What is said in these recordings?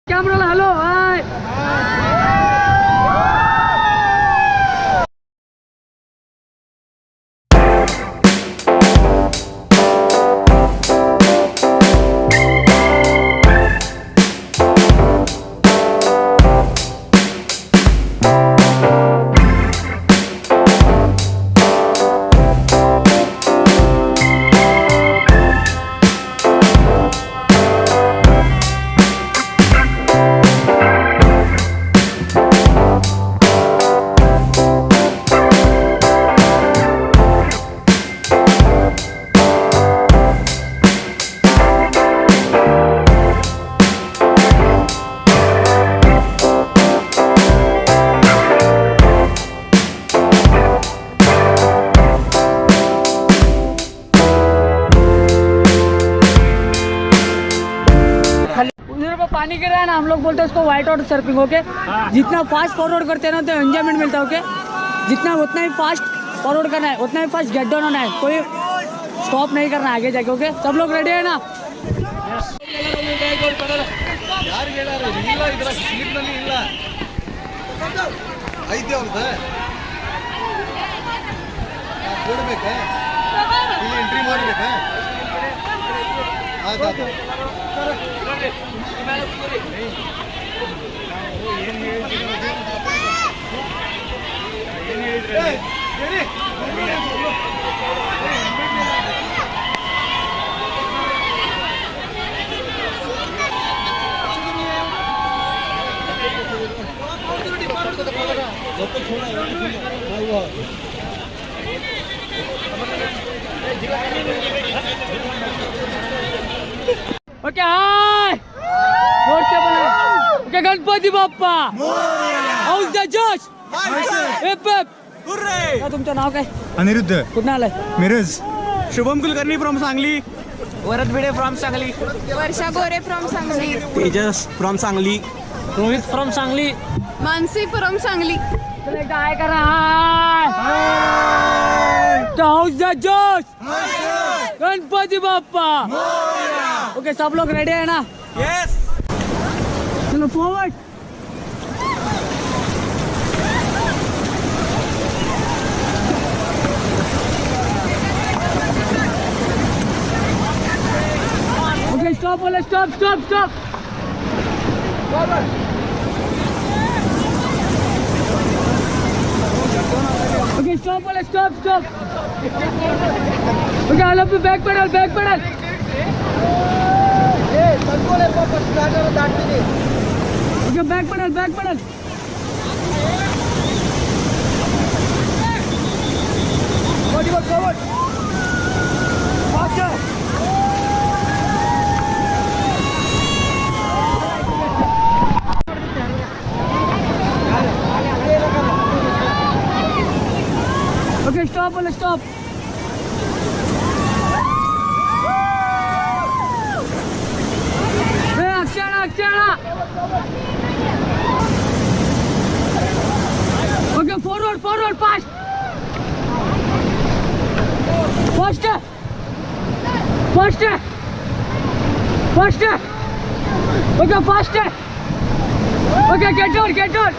Camera, hello, hi. पानी गिरा है ना, हम लोग बोलते हैं इसको व्हाइट वाटर सर्फिंग। ओके, जितना फास्ट फॉरवर्ड करते हैं ना तो एंजॉयमेंट मिलता है। ओके, जितना उतना ही फास्ट फॉरवर्ड करना है, उतना ही फास्ट गेट डाउन होना है, कोई स्टॉप नहीं करना आगे जाके। ओके, सब लोग रेडी है ना? Okay, hi okay, Ganpati Bappa how's the जोश। तुमचं नाव काय? अनिरुद्ध. कुठं आलाय? Miraj. Shubham Kulkarni from Sangli. Varad Bhide from Sangli. Varsha Gore from Sangli. Tejas from Sangli. Rohit from Sangli. Mansi from Sangli. काय करा हाऊस द जोश, गणपती बाप्पा। ओके, सब लोग रेडी है ना? यस. चलो फॉरवर्ड। ओके, स्टॉप बोले, stop stop stop. Okay, stop बोले, stop stop. Okay, I love you, back pedal, back pedal. Okay, back pedal, back pedal. Okay, stop बोले, stop. Okay, forward, forward, fast. Faster. Faster. Faster. Okay, faster. Okay, get on, get on.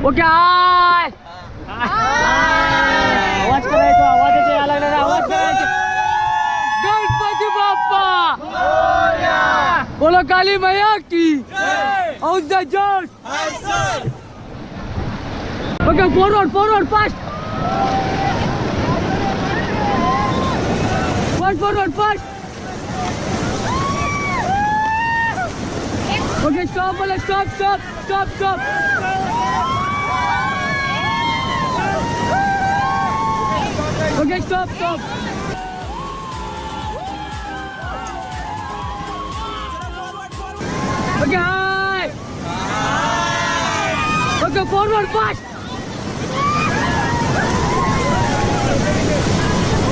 Okay, hi. आवाज करायचो, आवाजाचे यायला लागला, आवाज करायचे। गणपती बाप्पा बोलो, काली मैया की हाऊस द जोश। Okay, forward, forward, fast fast, forward, fast. Okay, stop बोले, stop stop stop stop. Okay, stop stop. Okay, hi. Okay, forward, fast.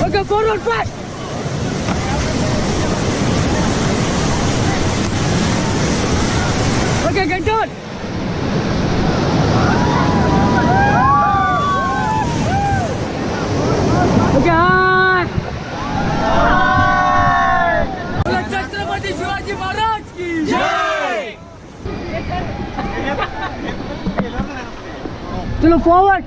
Okay, forward, fast. Okay, get on. Okay hi Chhatrapati Shivaji Maharaj की जय. चलो forward.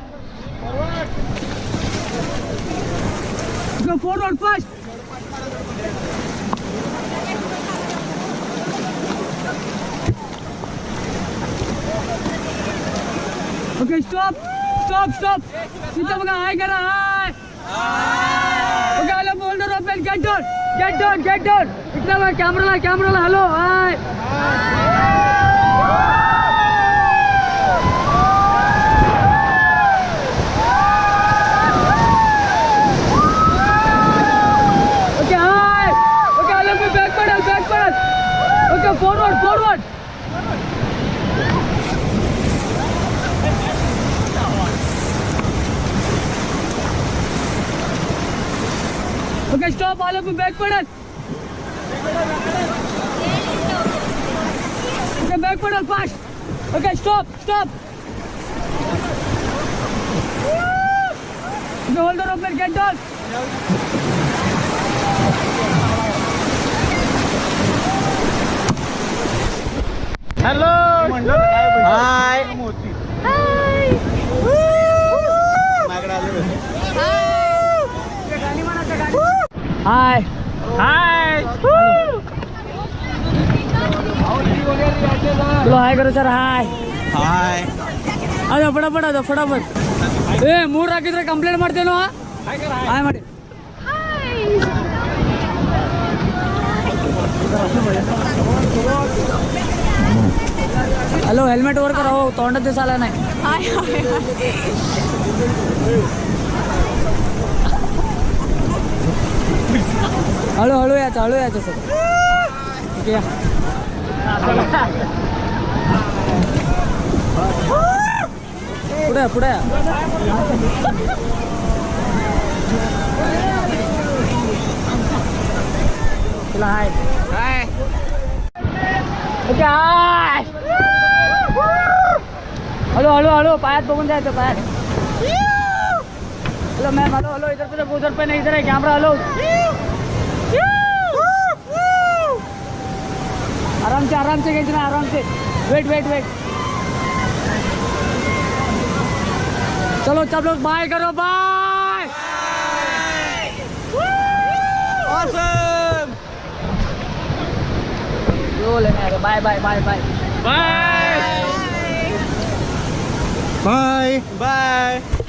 Go forward fast. Okay, stop. सीधा बघा हाय करा हाय. Okay, hello, boulder open. Get down. इतना बघा कॅमेराला hello hi. Okay, forward. Okay, stop. All of you back pedal. Okay, back pedal fast. Okay, stop. Okay, hold the rope and get down. Hello hi hi चलो hi करो sir hi हाय ಅದು ಫಟಾಫಟ್ ಏ 3 ಹಾಕಿದ್ರೆ complaint ಮಾಡ್ತೇನೋ hi ಮಾಡಿ hello helmet वर करा हो तोंडात दिसायला नाही हळू यायचं सर ठीक आहे पुढे तुला हाय ओके हाय हॅलो पायात बघून जायचं पायात हेलो मैम हेलो इधर पे नहीं इधर है कैमरा हेलो आराम से खींचना आराम से वेट चलो सब लोग बाय करो बाय ऑसम यो लेने आ रहे बाय बाय